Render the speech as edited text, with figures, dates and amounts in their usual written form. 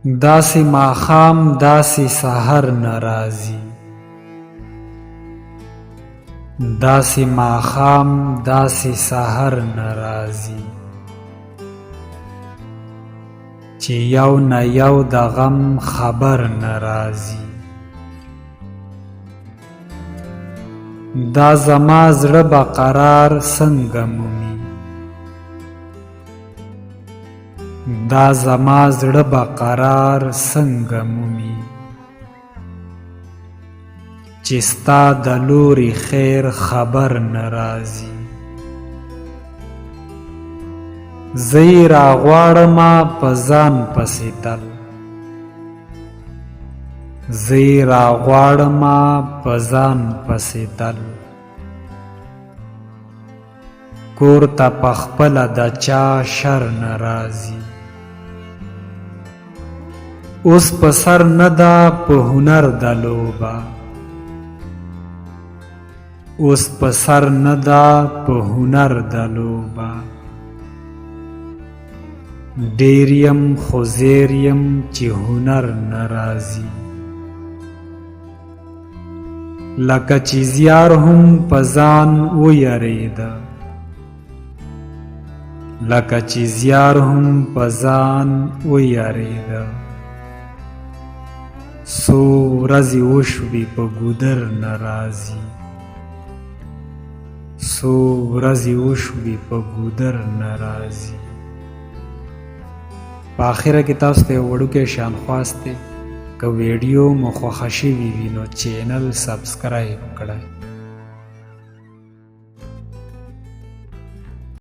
داسې ماښام داسې سحر ناراضي، داسې ماښام داسې سحر ناراضي، چې یو نه یو د غم خبر ناراضي. دا زما زړه به قرار څنګه مومي، دا زما زړه به قرار څنګه مومي، چې ستا د لوري خیر خبر ناراضي. زه یې راغواړمه په ځان پسې تل، زه یې راغواړمه په ځان پسې تل، کور ته پخپله د چا شر ناراضي. اوس په سر نه ده په هنر د لوبه، اوس په سر نه ده په هنر د لوبه، ډېر یم خو زیر یم چې هنر ناراضي. لکه چې زیار هم په ځان ویریده، لکه چې زیار هم په ځان ویریده، څو ورځې وشوې په ګودر ناراضي، څو ورځې وشوې په ګودر ناراضي. په آخره کې تاسو ته یو وړوکی شان خواست دی، که ویډیو مو خوښه شوي وي نو چینل سبسکرایب کړئ.